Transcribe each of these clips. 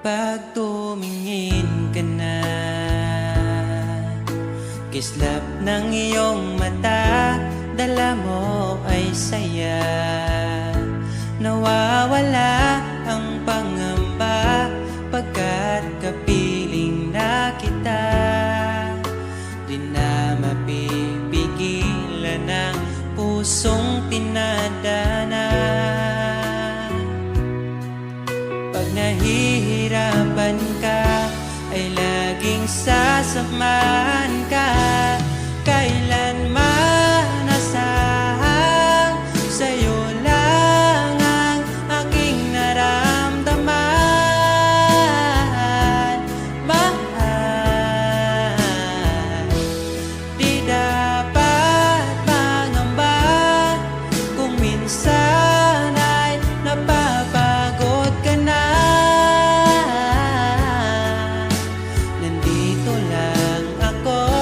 Kapag tumingin ka na, kislap ng iyong mata, dala mo ay saya. Nawawala ang pangamba pagkat kapiling na kita. Di na mapipigilan ang pusong tinadana. Pag nahihirapan ka, ay laging sasakman ka. Kailanman asahang sa'yo lang ang aking naramdaman. Mahal, di dapat mangamba kung minsan ay napapagod ka na. Nandito lang ako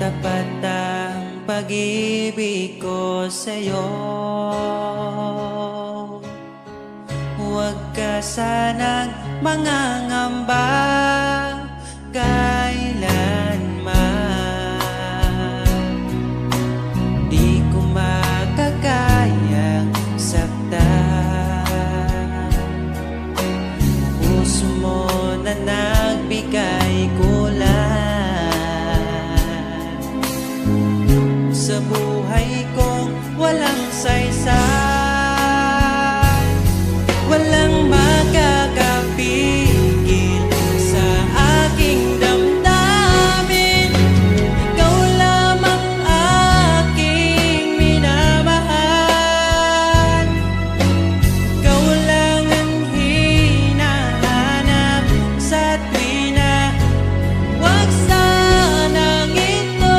tapat ang pag-ibig ko sa'yo. Huwag ka sanang mangangamba kailanman. Di ko makakayang saktan. Puso mo na nagbigay kulan sa buhay kong walang saysay. Walang makakapigil sa aking damdamin. Ikaw lamang aking minamahal. Ikaw lang ang hinahanap sa tuwina. Huwag sanang ito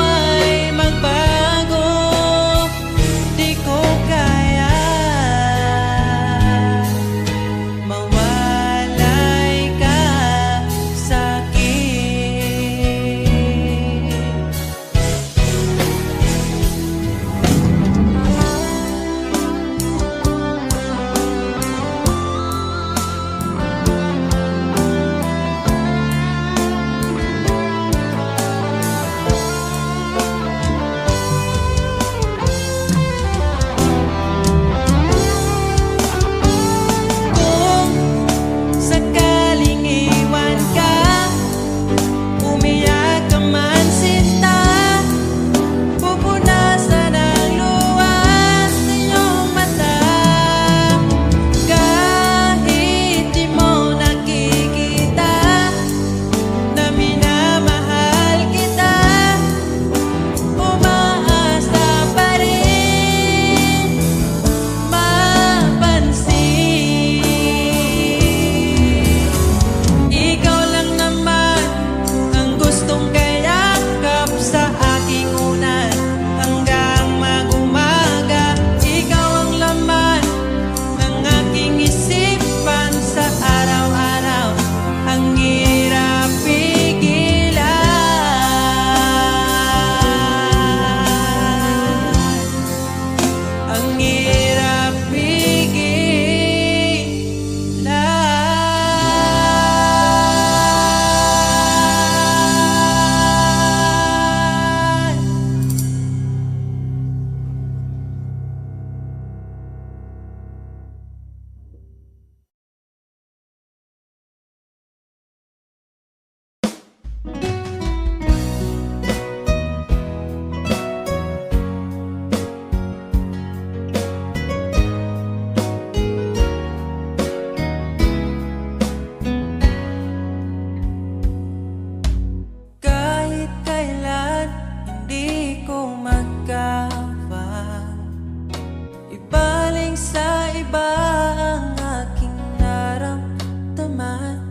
ay magbago. Di ko kaya mawalay ka sa'kin. Kung sakaling iwan ka, umiyak ka man sinta, pupunasan ang luha sa iyong mata. Kahit di mo nakikita na minamahal kita, umaasa pa rin mapansin. Ikaw lang naman ang gustong kayakap sa aking unan hanggang mag-umaga. Ikaw ang laman ng aking isipan sa araw-araw. Ang hirap pigilan. Ang hirap pigilan. Kahit kailan hindi ko magkawang ibaling sa iba ang aking naramdaman.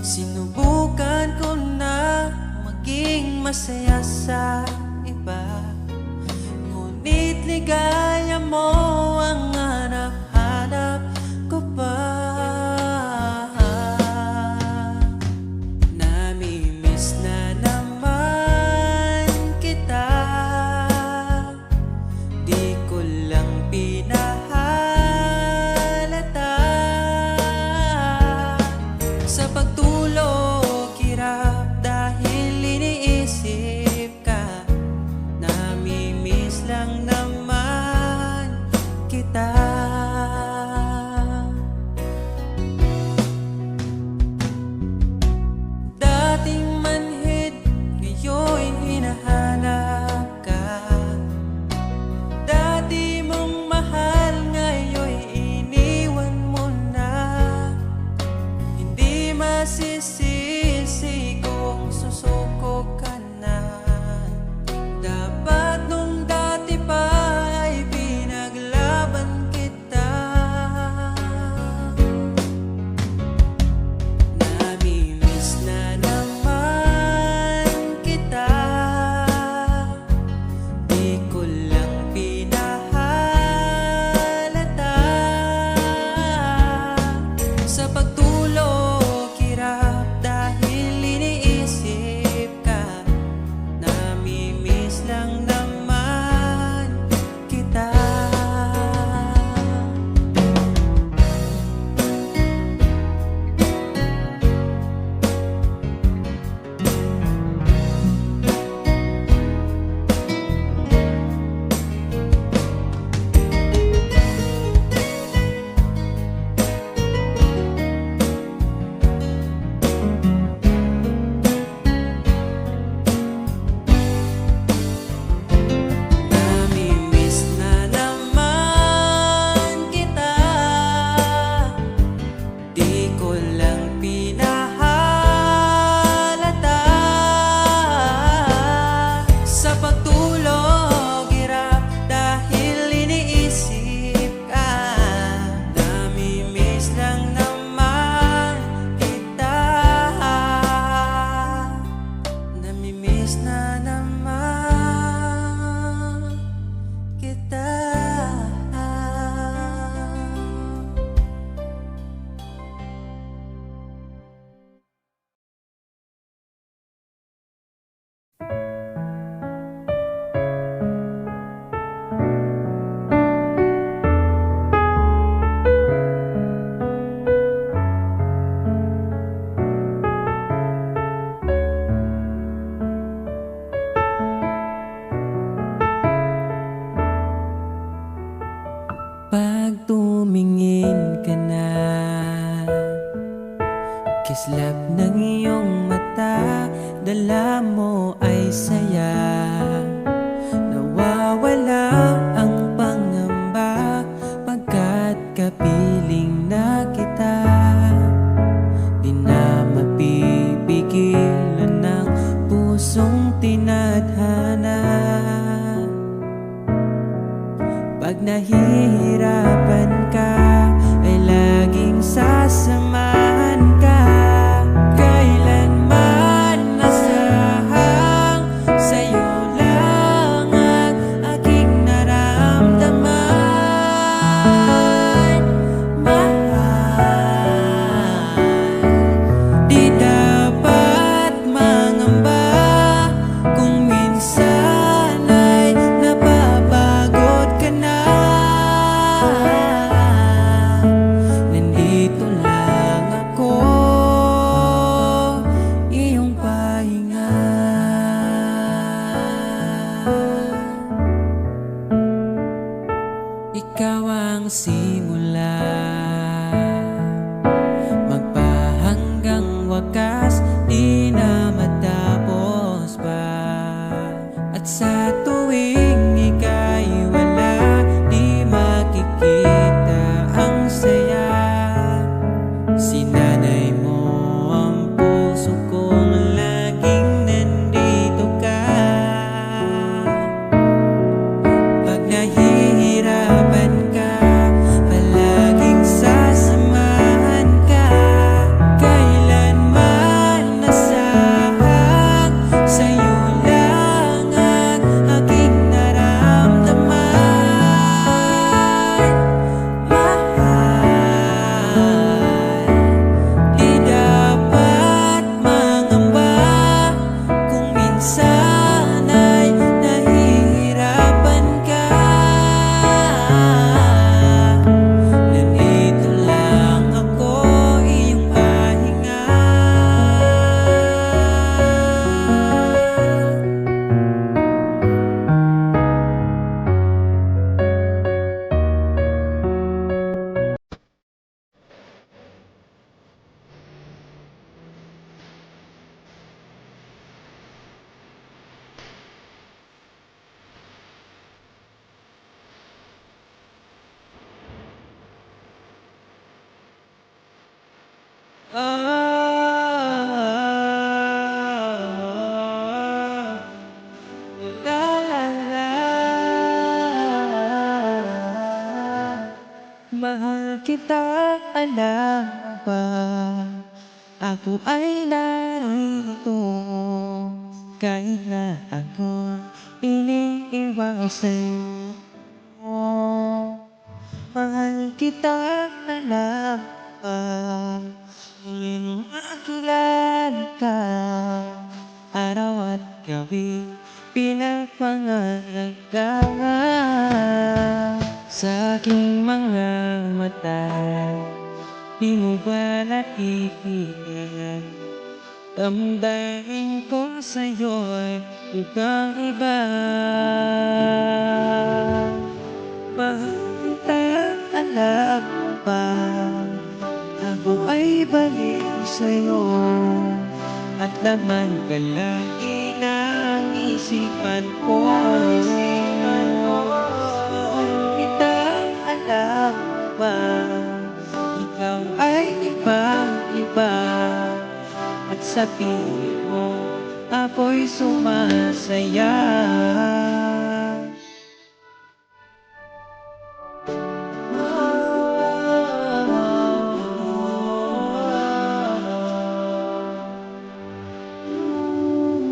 Sinubukan ko na maging masaya sa iba, ngunit ligaya mo ang hanap-hanap ko pa. Namimiss na naman kita, di ko lang pinahalata. Sa pagtulog hirap dahil iniisip ka. Namimiss lang naman kita. tadhana. Pag nahihirapan ka, ay laging sasamahan ka. Kailanman nasahang sa'yo lang ang aking naramdaman. Mahal, di dapat mangamba kung minsan ay napapagod ka na. Nandito lang ako, iyong pahinga. Ikaw ang simula, magpahanggang wakas, di na matapos pa. At sa tuwing ika'y wala, di makikita ang saya. Sinanay mo ang puso kong laging nandito ka. Pag nahihirapan ka, palaging sasamahan ka. Kailanman nasahang sa'yo lang ang aking naramdaman. Mahal, di dapat mangamba kung minsan ay nahihirapan ka. Nandito lang ako, iyong pahinga. Mahal kita, alam mo ba? Ako ay narito, kahit na ako iniiwasan mo. Mahal kita, alam mo ba? Ngunit matulad ka, araw at gabi pinagpangalagaan sa aking mga mata. Di mo ba nakikita? Damdamin ko sa'yo'y ibang-iba. Mahal kita, alam mo ba? Ako ay baliw sa'yo, at laman ka lagi ng isipan ko. Mahal kita, alam mo ba? Ikaw ay ibang-iba, at sa piling mo ako'y sumasaya.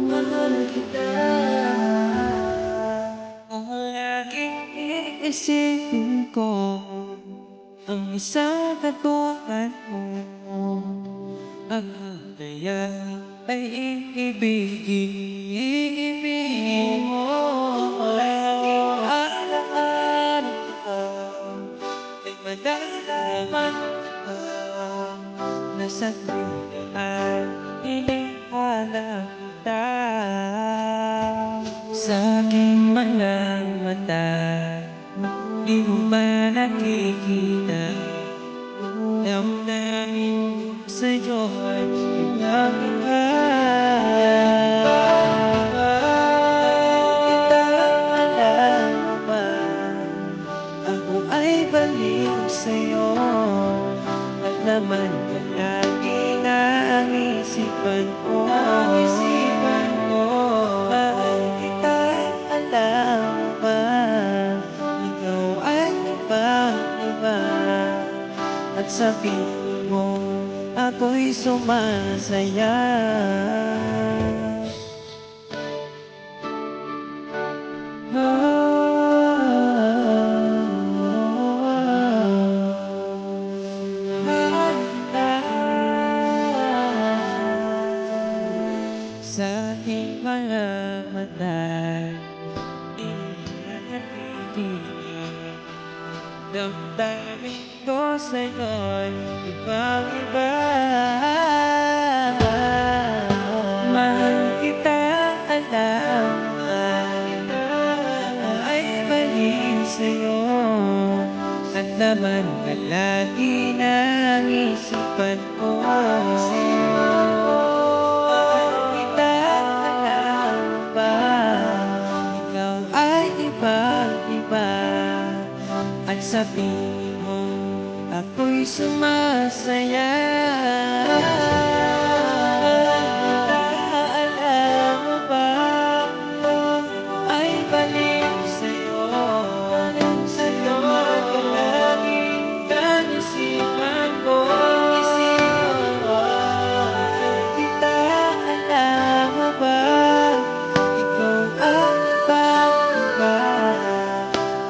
Mahal kita, ang laging iisipin ko ang isang katulad mo. Ang kaya ay iibigin mo. Alaan ka, ay madalaman ka, na sa tuwing ay inihala kita. Sa aking mga mata, di mo ba nakikita? Damdamin ko sa'yo ay ibang-iba. Kita, alam mo ba? Ako ay baliw sa'yo, at naman ka lagi na ang isipan ko. Mahal sabihin mo ako'y sumasaya. Sa aking mga mata, damdamin ko sa'yo'y ibang-iba. Mahal kita, alam ay baliw sa'yo. At naman palagi ng isipan ko. Mahal kita, alam ba? Ikaw ay ibang-iba. At sabihin mo ako'y sumasaya. Alam mo ba ay baliw sa'yo. Sa'yo palagi ang isipan ko. Kita, alam mo ba ikaw ang ibang-iba.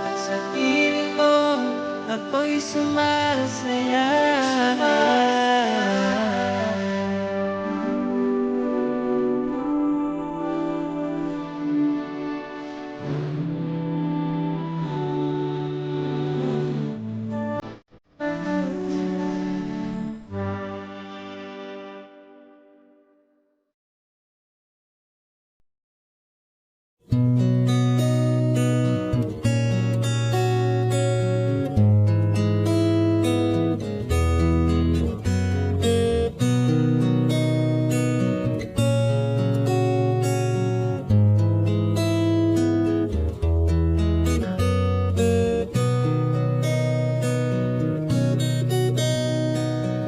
At sabihin mo ako'y sumasaya.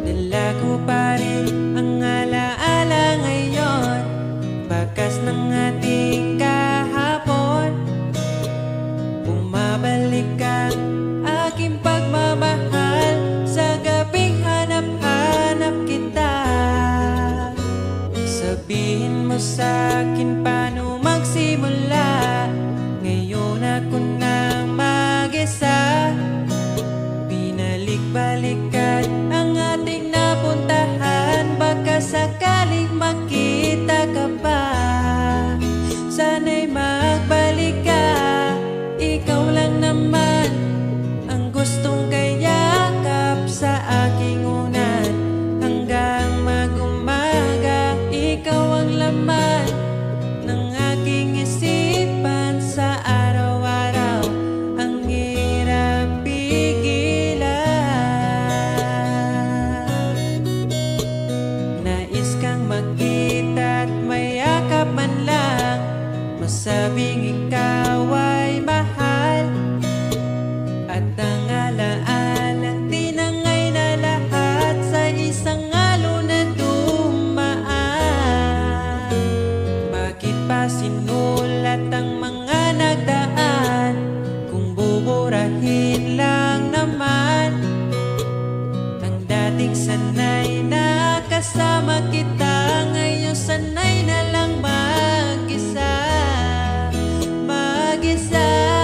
Dala ko pa rin ang alaala ngayon, bakas ng ating kahapon. Bumabalik ang aking pagmamahal sa gabing hanap-hanap kita. Sabihin mo sa'kin paano magsimula, ngayon ako nang mag-isa. Binalik-balikan ang ating napuntahan, baka sakaling makita ka pa. Sana'y magbalik ka, ikaw lang naman ang gustong kayakap sa aking unan. Hanggang mag-umaga, ikaw ang laman ng aking isipan sa araw-araw. Ang hirap pigilan. Nais kang makita at mayakap man lang, masabing ikaw ay mahal. At ang alaalang tinangay na lahat sa isang alon na dumaan. Bakit pa sinulat ang mga nagdaan kung buburahin lang naman ang dating sanay na kasama kita? Ngayon sanay na lang mag-isa, mag-isa.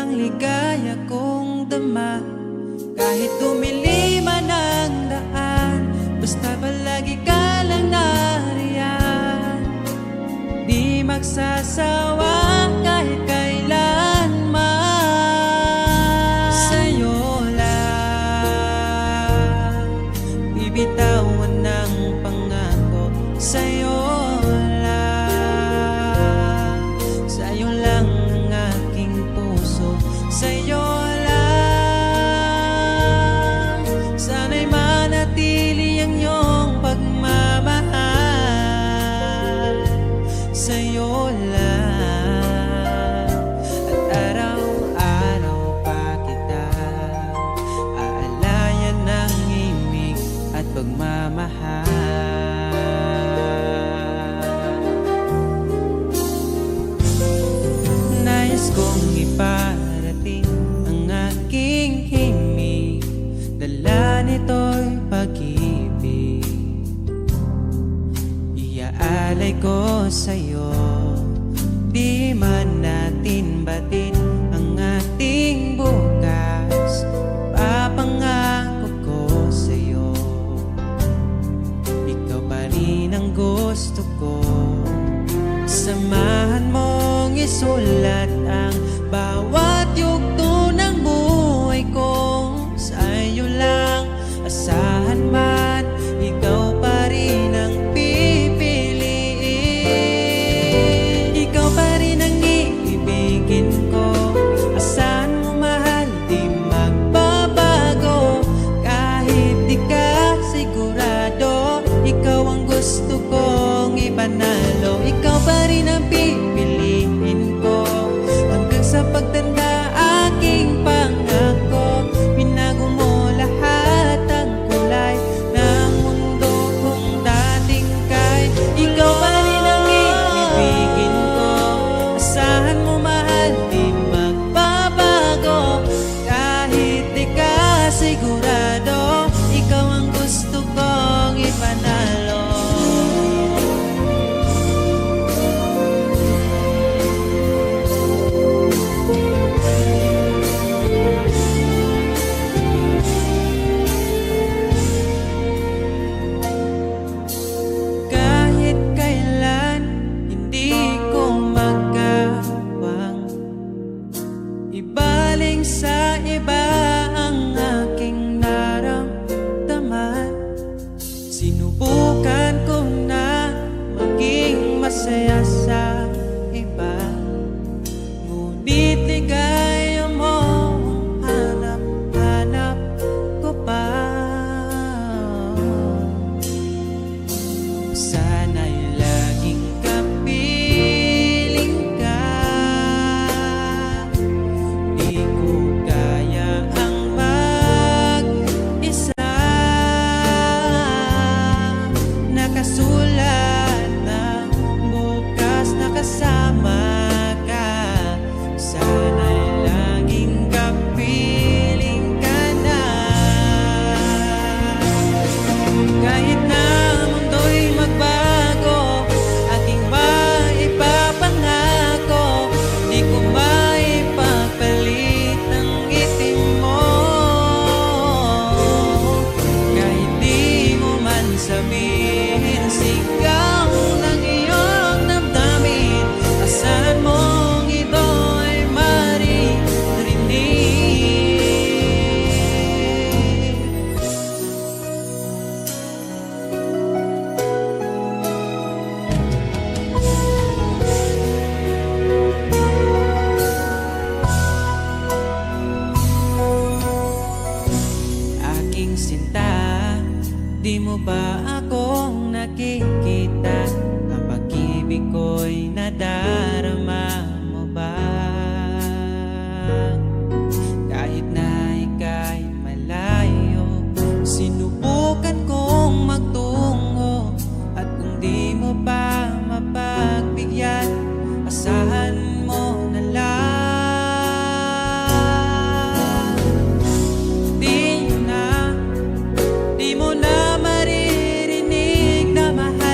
ang ligaya kong dama. Kahit tumili man ang daan, basta palagi ka lang nariyan. Di magsasawa kahit kailanman. Sa'yo lang bibitawan ng pangako. Sa'yo lang, sa'yo lang ang aking puso. Sa'yo lang, sana'y manatili ang iyong pagmamahal. Sa'yo lang, at araw-araw pa kita aalayan ng imig at pagmamahal. Nais kong iparating ang aking himig, dala nito'y pag-ibig. Iaalay ko sa'yo, di man natin batin ang ating bukas. Papangako ko sa'yo, ikaw pa rin ang gusto ko. Samahan mong isulat ang bawat yugto ng buhay ko. Sa'yo lang, asahan man, ikaw pa rin ang pipiliin. Ikaw pa rin ang iibigin ko. Asahan mo mahal, di magbabago. Kahit di ka sigurado, ikaw ang gusto kong ipanalo. Ikaw pa rin ang pipiliin ko hanggang sa pagtanda aking pangako. Binago mo lahat ang kulay ng mundo kong dating kay. Ikaw pa rin ang iibigin ko. Asahan mo mahal, di magbabago. Kahit di ka sigurado, ikaw ang gusto kong ipanalo. Kahit kailan hindi ko magawang ibaling sa iba ang aking naramdaman. Sinubukan ko na maging masaya sa iba, ngunit ligaya mo ang hanap-hanap ko pa. Sana'y laging kapiling ka. Di ko kaya ang mag-isa. Nakasulat ng bukas na kasama ka. Sana'y laging kapiling ka na. Kahit na ang mundo'y magbago, aking maipapangako, di ko maipagpalit ang ngiti mo. Kahit di mo man sabihin, sigaw ng iyong damdamin. Asahan mong ito ay maririnig. Aking sinta, di mo ba akong nakikita? Ang pag-ibig ko'y nadarama mo ba? Kahit na ika'y malayo, sinubukan kong magtungo. At kung di mo pa mapagbigyan, asahan mo na lang. Di mo na maririnig na mahal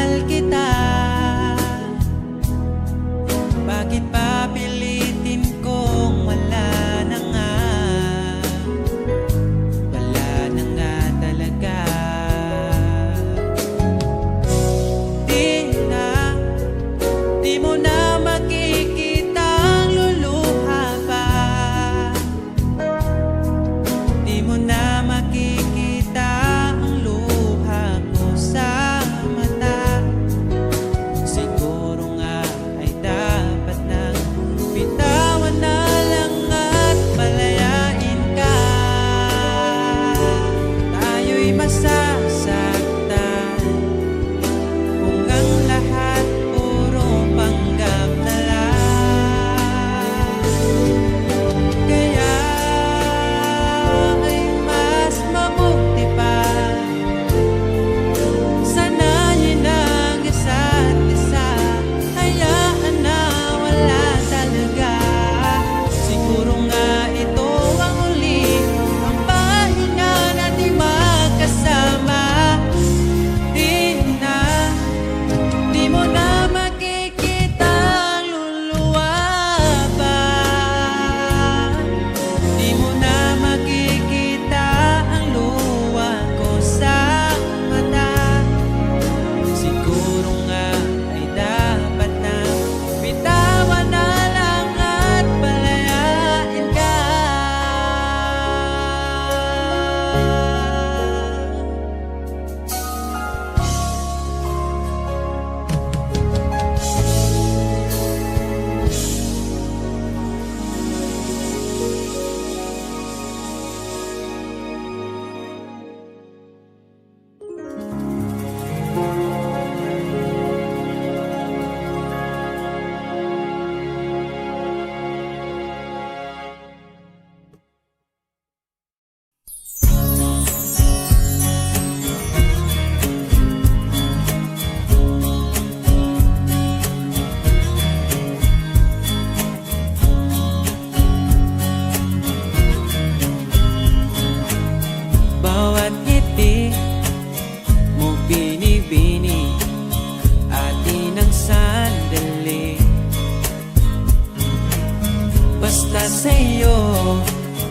sa'yo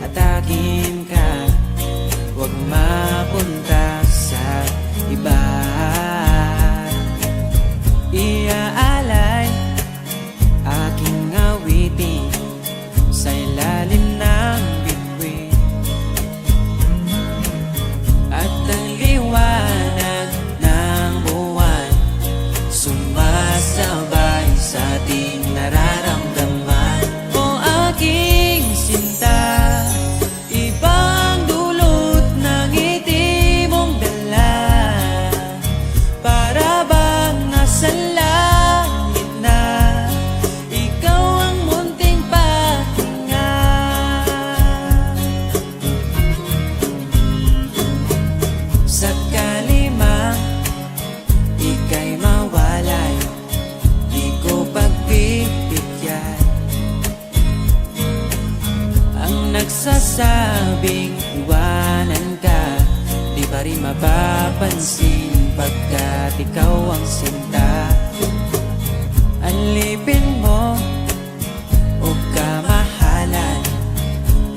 at akin ka. Huwag mapunta sa iba. Iaalay aking awitin sa ilalim ng bituin, at ang liwanag ng buwan sumasabay sa ating nararamdaman. O aking sinta, ibang dulot ng ngiti mong dala, para bang nasa langit na ikaw ang munting pahinga. Sakali mang ika'y mawalay, di ko pagbibigyan ang nagsasabing iwanan ka. Di pa rin mapapansin pagkat ikaw ang sinta. Alipin mo o kamahalan,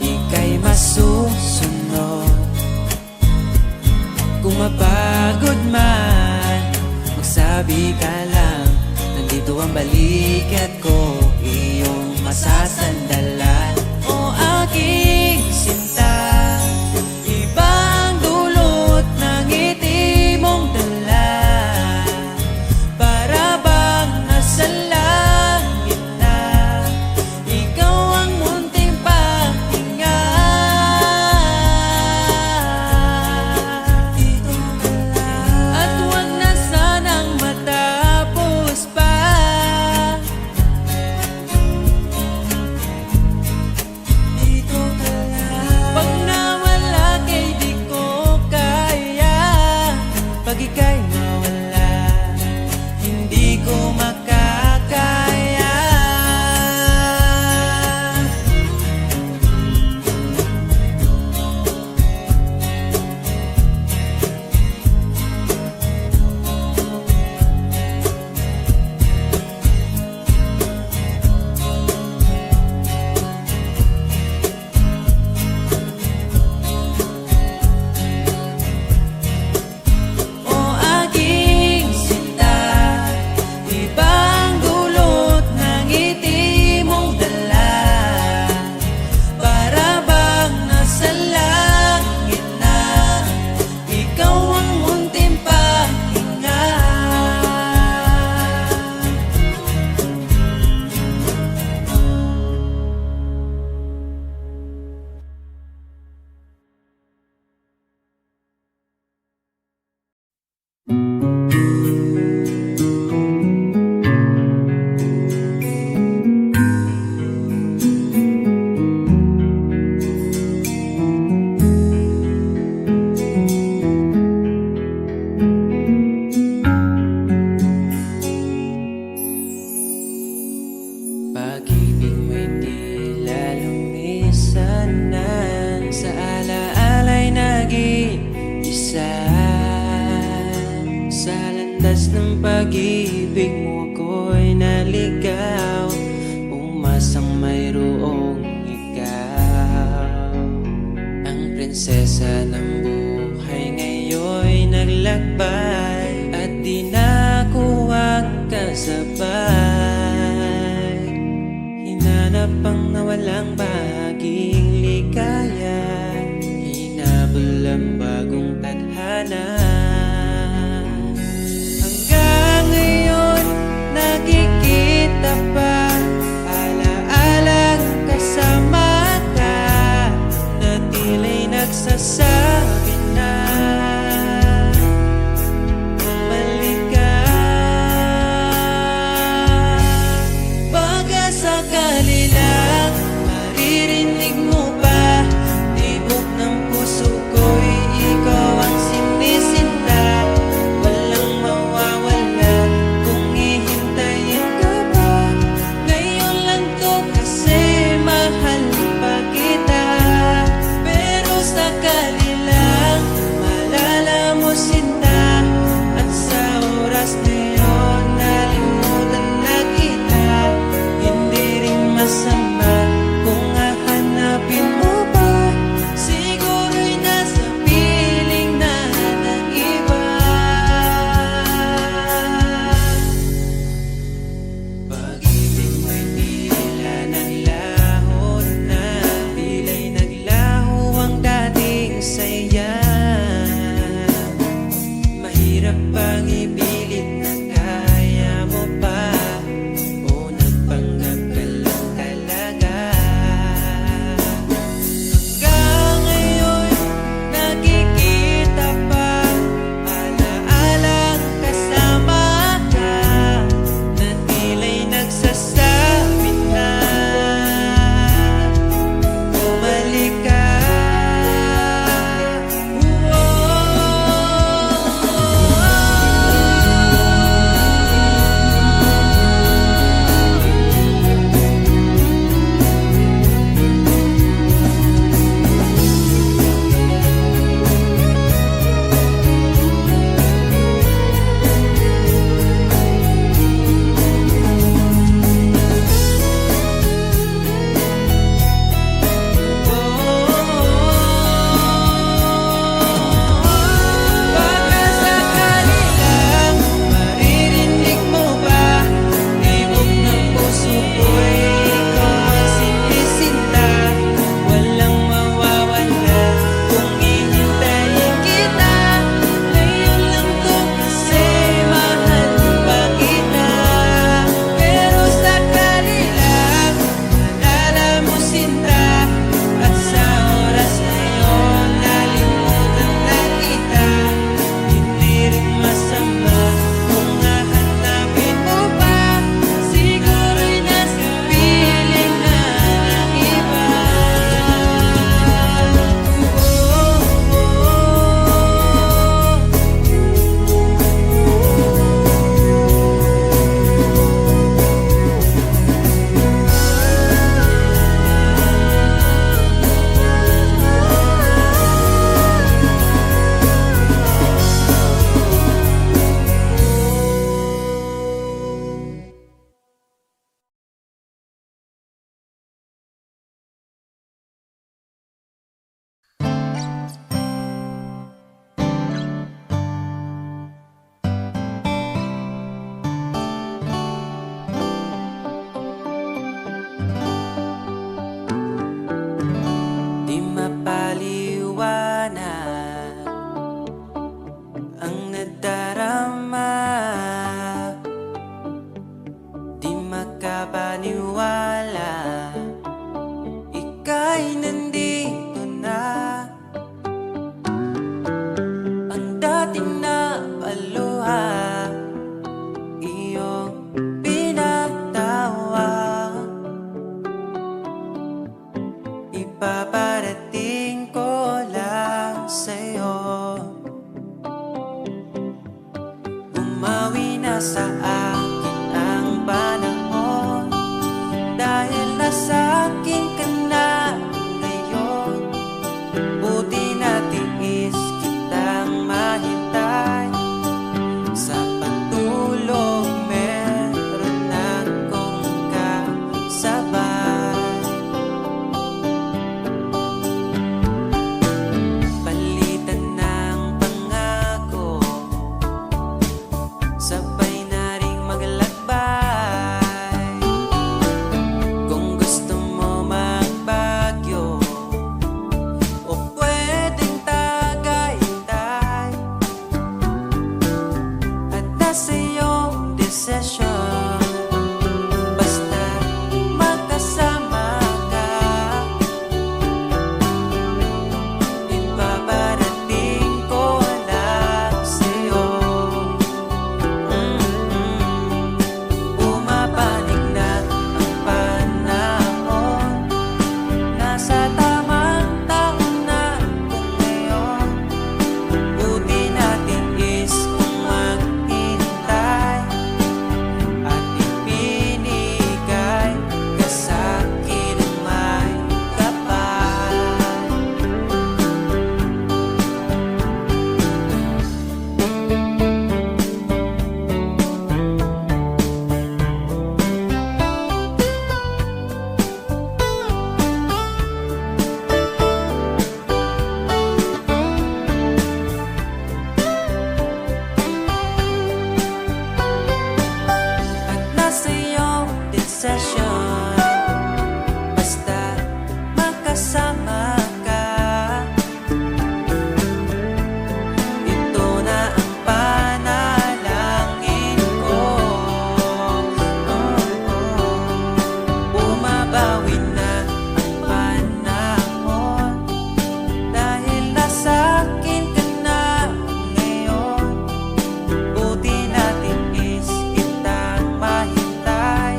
ika'y masusunod. Kung mapagod man, magsabi ka lang, nandito ang balikat ko, iyong masasandalan. O aking sinta, ibang dulot ng ngiti mong dala, para bang nasa langit na ikaw ang munting pahinga. Dito ka lang, at huwag na sanang matapos pa. Dito ka lang, pag nawala kay di ko kaya. Pag ika'y mawala, hindi ko makakaya. O aking sinta, ibang dulot ng ngiti mong dala, para bang nasa langit na ikaw ang munting pahinga. Pag-ibig mo'y tila lumisan na sa alaala'y nag-iisa. Sa landas ng pag-ibig mo ako'y naligaw, umasang mayroong ikaw. Ang prinsesa ng buhay ngayon'y naglakbay, at di na ako ang kasabay. Hinanap ang nawalang bahaging ligaya, hinabol ang bagong tadhana. Hanggang ngayon nakikita pa, alaalang kasama ka, na tila'y nagsasabi na bumalik ka. Baka sakali lang Ipaparating ko lang sa'yo. Bumawi na sa akin ang panahon, dahil nasa akin ka na ngayon. Buti na tiis kitang mahintay, sa pagtulog meron akong kasabay. Palitan ng pangako, sabay na ring maglalakbay. Kung gusto mo magbagyo o pwedeng tagaytay, at nasa iyong desisyon, basta magkasama ka. Ipaparating ko lang sa'yo. Pumapanig na ang panahon, nasa tamang taon na kung ngayon. Buti natin is kung maghintay, at ipinigay ka sa'kin ang may kapal. At nasa iyong desisyon, basta magkasama ka. Ito na ang panalangin ko. Bumabawi na ang panahon, dahil nasa akin ka na ngayon. Buti natin is kitang mahintay,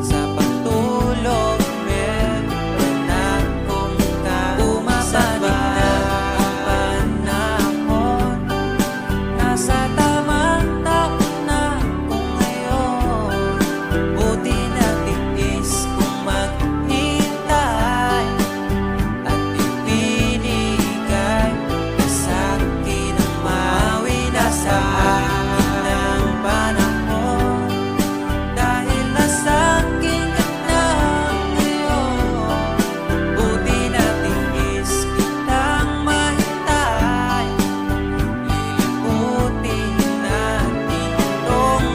sa pagtulog meron akong kasabay. Bumabawi na ang panahon, nasa tamang taon na kung ngayon. Buti natin is kung maghintay, at ipinigay ka sa'kin ang mawi na sa akin ang panahon, dahil nasa akin ka na ngayon. Buti natin is kitang mahintay, liliputin natin itong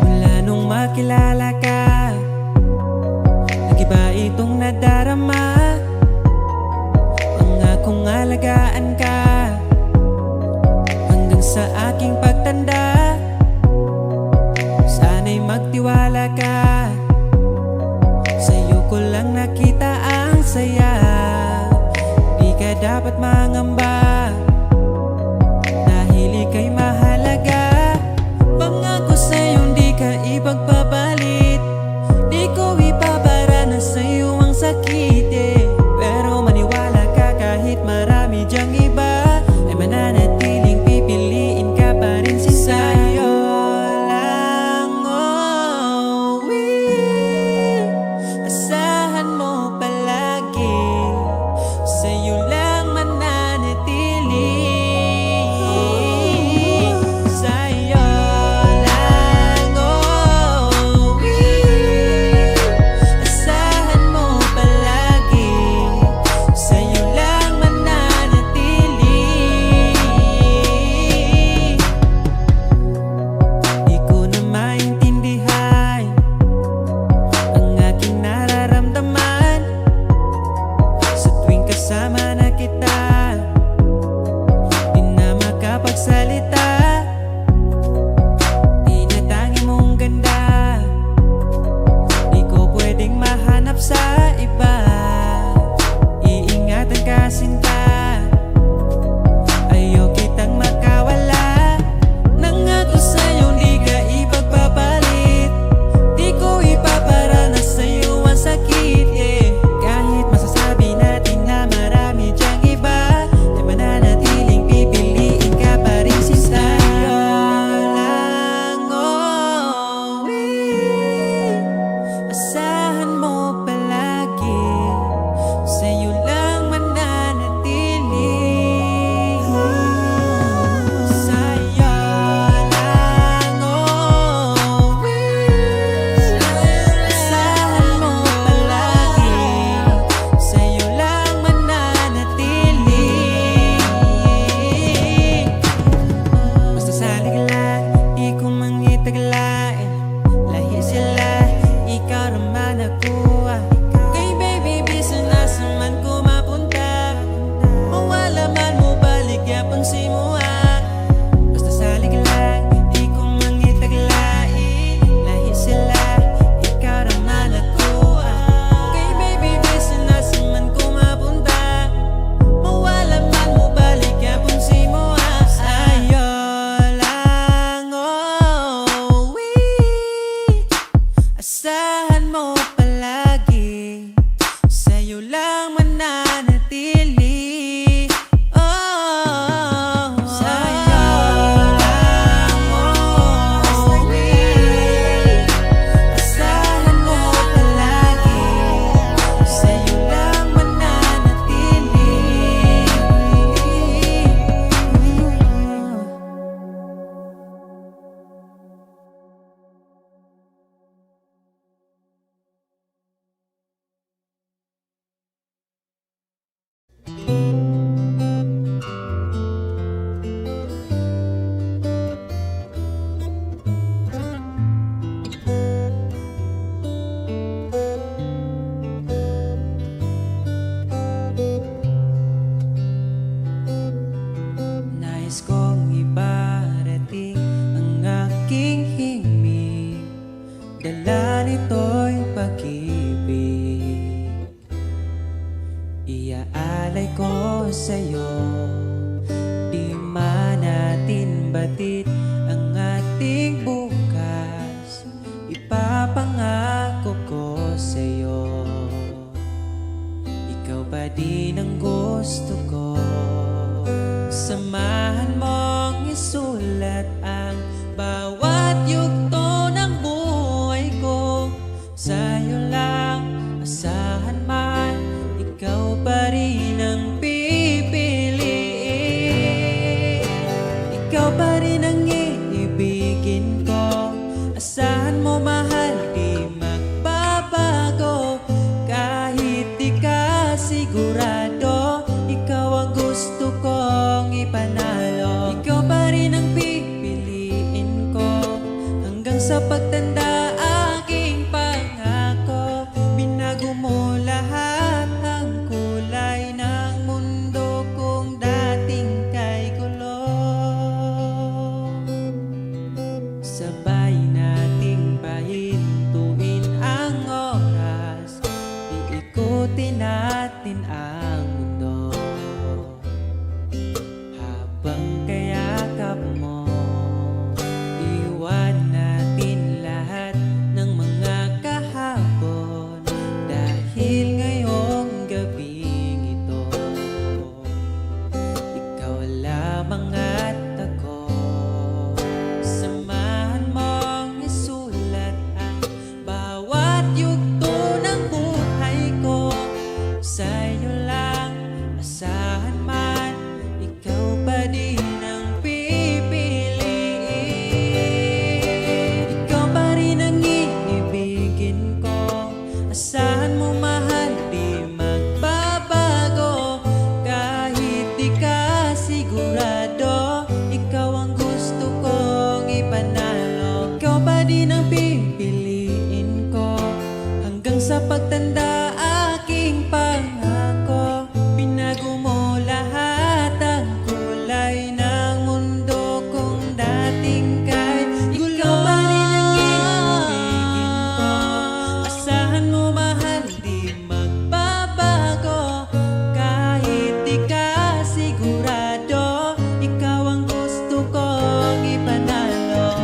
Mula nung makilala ka, nag-iba itong nadarama. Pangakong alagaan ka hanggang sa aking pagtanda. Sana'y magtiwala ka, sa'yo ko lang nakita ang saya. Di ka dapat mangamba, dahil ika'y mahalaga. Pangako sa'yo di ka ipagpapalit, di ko ipapara na sa'yo ang sakit Pero maniwala ka, kahit marami dyang iba, ay mananatiling pipiliin ka pa rin. Sa'yo lang, oh, we Pagdala nito'y pag-ibig, iaalay ko sa'yo. Di man natin batid ang ating bukas, ipapangako ko sa'yo. Ikaw pa din ang gusto ko. Samahan mong isulat ang bawat yugto ng buhay ko. Sa'yo lang, asahan man, ikaw pa rin ang pipiliin. Ikaw pa rin ang iibigin ko. Asahan mo mahal, di magbabago. Kahit di ka sigurado, ikaw ang gusto kong ipanalo. Ikaw pa rin ang pipiliin ko hanggang sa pagtanda. Aking pangako, binago mo lahat ang kulay ng mundo kung dating kay gulo. Sabay nating pahintuin ang oras, iikutin natin ang mundo. Habang kayakap mo, iwan natin lahat ng mga kahapon. Dahil ngayong gabing ito, ikaw lamang at ako. Samahan mong isulat ang bawat yugto ng buhay ko. Sa'yo lang, asahan man, ikaw pa din ang pipiliin. Ikaw pa rin ang iibigin ko. Asahan mo mahal, di magbabago. Kahit di ka sigurado, ikaw ang gusto kong ipanalo. Ikaw pa din ang pipiliin ko hanggang sa pagtanda. Aking pangako, binago mo lahat ang kulay ng mundo kung dating kay gulo. Ikaw pa rin ang iibigin ko. Asahan mo mahal, di magbabago. Kahit di ka sigurado, ikaw ang gusto kong ipanalo.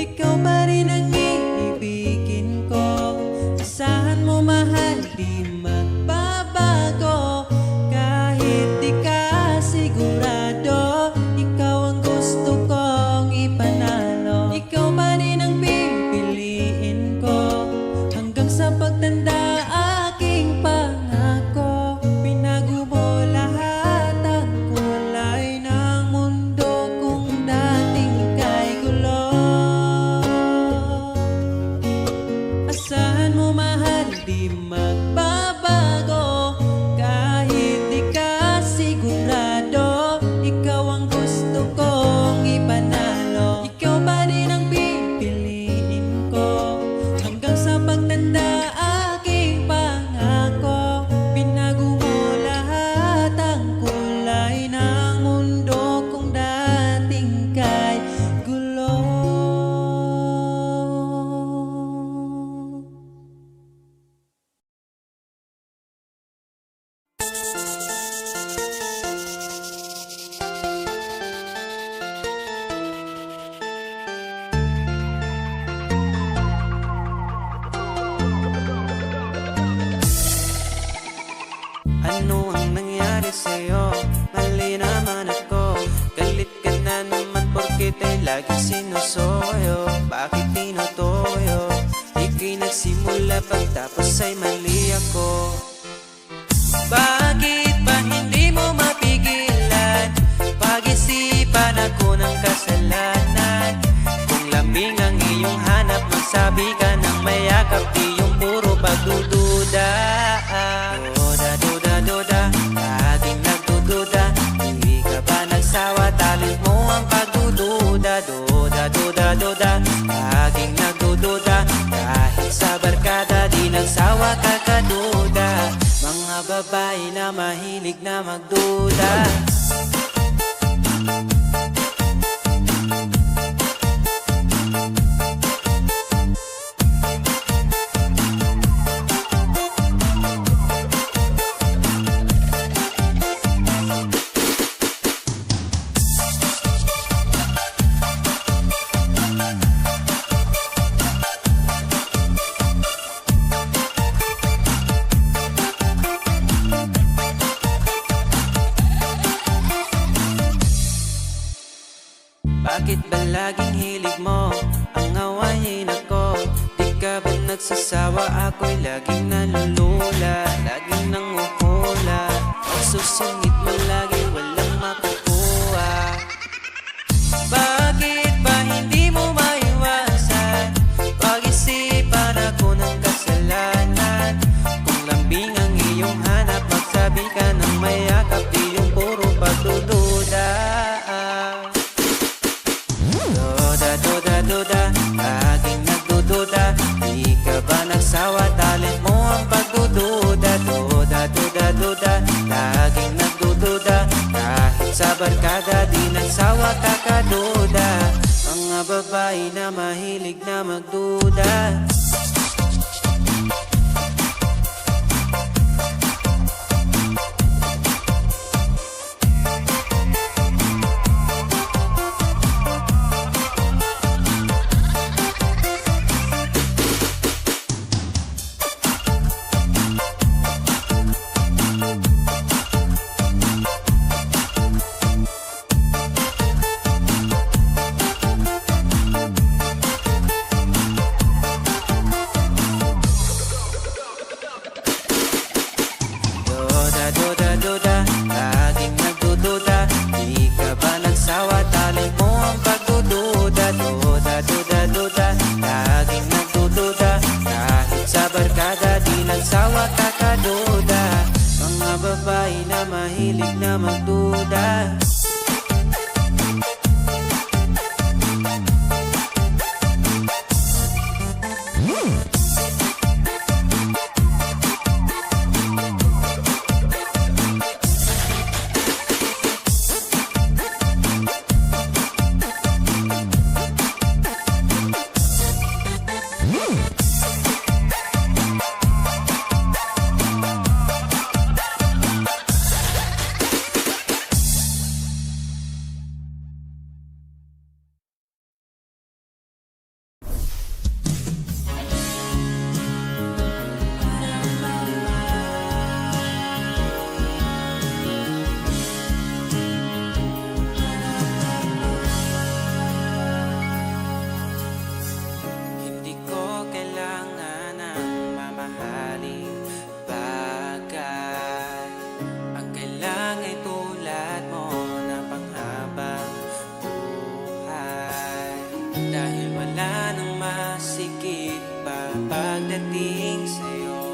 Ikaw pa rin ang iibigin ko. Asahan mo mahal, di magbabago. Kahit di ka sigurado, ikaw ang gusto kong ipanalo. Ikaw pa rin ang pipiliin ko hanggang sa pagtanda. Aking pangako, binago mo lahat ang kulay ng mundo kung dating kay gulo. Asahan mo mahal, di magbabago. Kahit di ka sigurado, ikaw ang gusto kong ipanalo. Ikaw pa rin ang pipiliin ko hanggang sa pagtanda. Aking pangako, binago mo lahat ang kulay ng mundo kung dating kay gulo. Ano ang nangyari sa'yo? Mali naman ako. Galit ka na naman porket ay lagi sinusoyo. Bakit tinutoyo? Ika'y nagsimula pagtapos ay mali ako. Bakit ba hindi mo mapigilan? Pag-isipan ako ng kasalanan. Kung lamig ang iyong hanap, magsabi ka ng mayakap, di yung puro pagdududa. Duda, duda, duda, laging nagdududa. Hindi ka ba nagsawa, talent mo ang pagdududa. Duda, duda, duda, laging nagdududa. Kahit sa barkada nagsawa kakaduda, mga babae na mahilig na magduda. Bakit ba laging hilig mo ang awayin ako? Di ka ba nagsasawa? Ako'y laging nalulula, laging nanguhula. Magsusungit mo lagi, walang makukuha. Bakit ba hindi mo maiwasan? Pag-isipan ako ng kasalanan. Kung lambing ang iyong hanap, magsabi ka ng mayakap, di yung puro pagdududa. Duda, laging nagdududa. Di ka ba nagsawa? Talent mo ang pagdududa. Duda, laging nagdududa. Kahit sa barkada, di nagsawa kakaduda. Mga babae na mahilig na magduda. Duda, laging nagdududa. Di ka ba nagsawa? Talent mo ang pagdududa. Duda, laging nagdududa. Kahit sa barkada, di nagsawa kakaduda. Mga babae na mahilig na magduda. Dahil wala nang masigit pa pagdating sa'yo.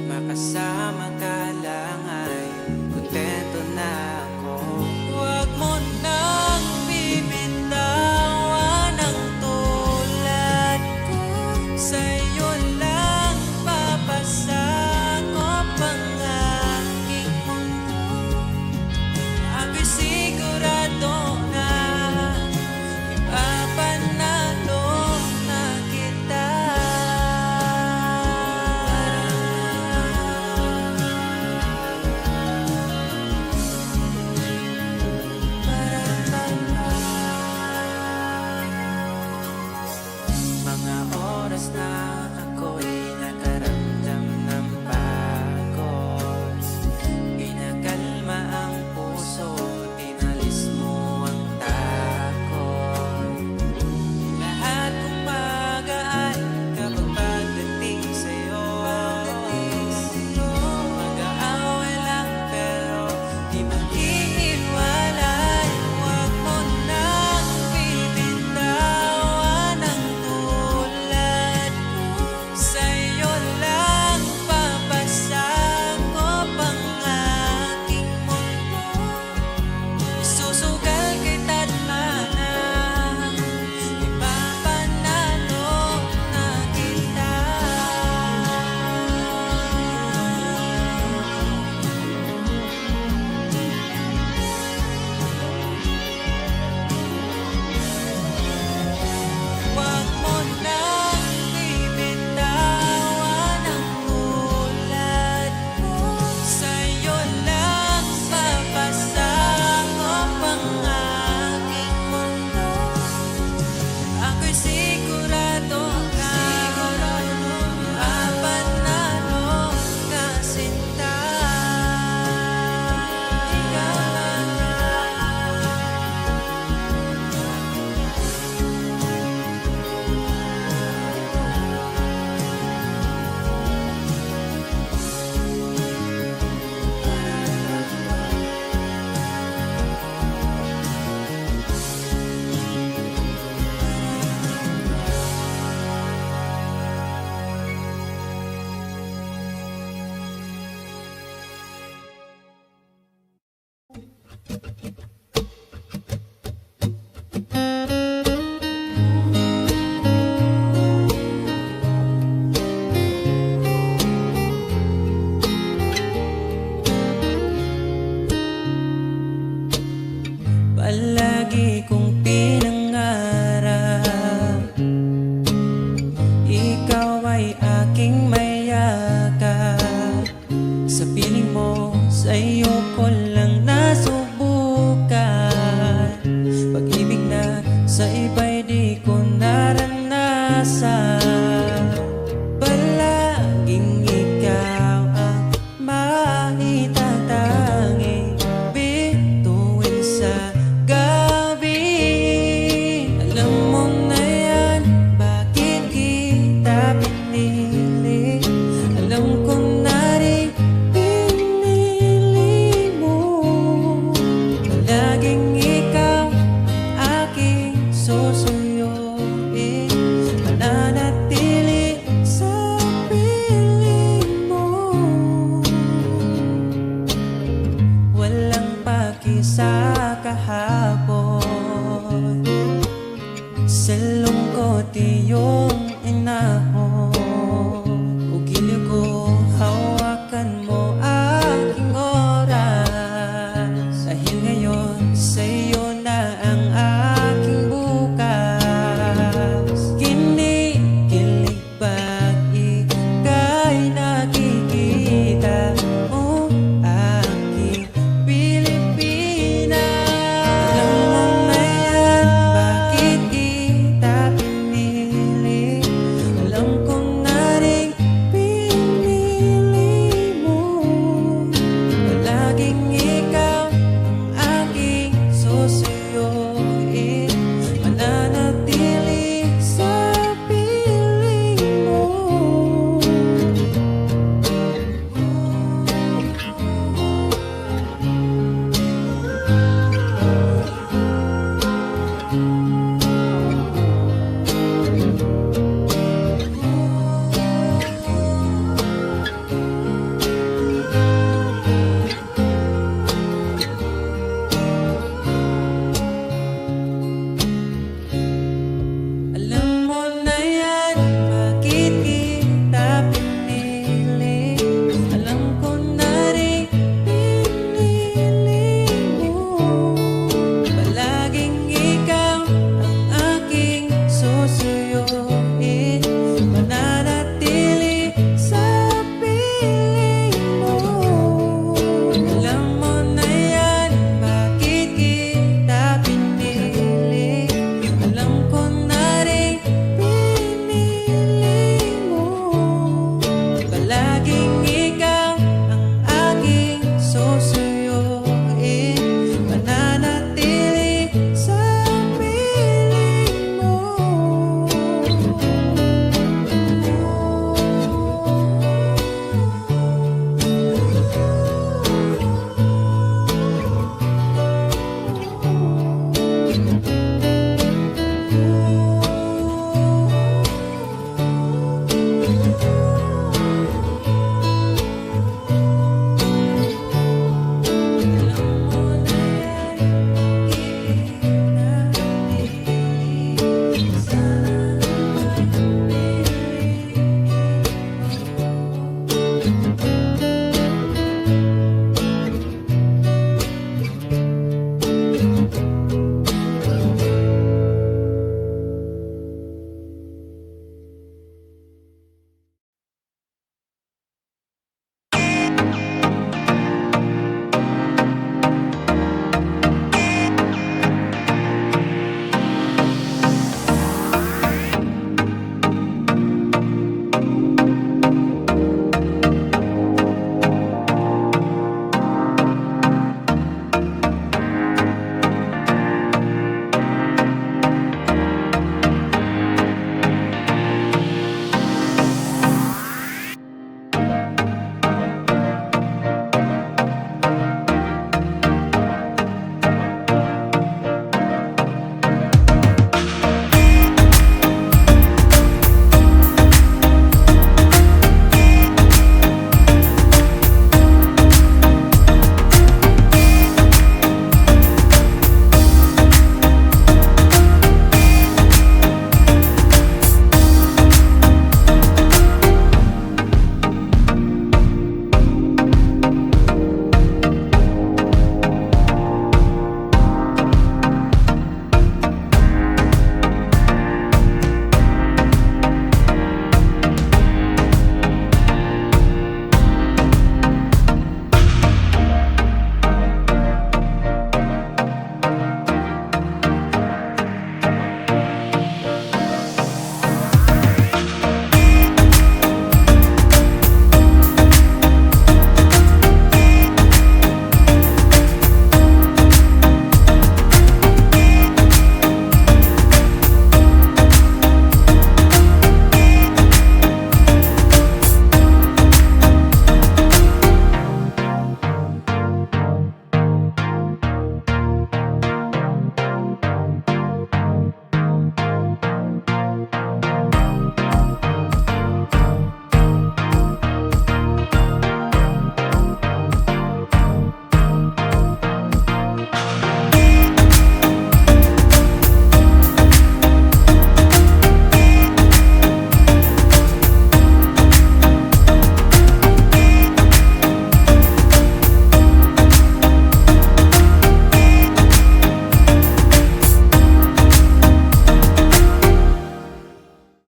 Makasama ka lang ay kontento na ako. Huwag mo nang bibitawan ang tulad ko. Sa'yo lang papasakop ang aking mundo. Ako'y sigurado na panalo na kita. Mga oras na ako'y nakaramdam ng pagod, pinakalma ang puso, tinalis mo ang takot. Lahat ng pag-aay kapag pagdating sa'yo. Mag-aaway lang pero di maghihiwalay. Huwag mo nang bibitawan ang tulad ko. ay aking mayakap. Sa piling mo, sa'yo ko lang nasubukan. Pag-ibig na sa iba'y di ko naranasan. Palaging ikaw ang maitatanging bituin sa gabi. Alam mo na yan, bakit kita pinili? Alam ko na rin pinili mo. Palaging ikaw ang aking susuyuin, mananatili sa piling mo. Walang paki sa kahapon, sa lungkot iyong inahon. Ugili ko, hawakan mo aking oras. Dahil ngayon, sa'yo na ang aking bukas. Kinikilig ba't ika'y nakikita mo aking Pilipinas? Alam mo na yan, bakit kita pinili? Alam ko na rin pinili mo. Palaging ikaw ang aking susuyuin, mananatili sa piling mo. Alam mo na yan, bakit kita pinili? Alam ko na rin pinili mo. Palaging ikaw ang aking susuyuin, mananatili sa piling mo. Alam mo na yan, bakit kita pinili? Alam ko na rin pinili mo. Palaging ikaw ang aking susuyuin, mananatili sa piling mo.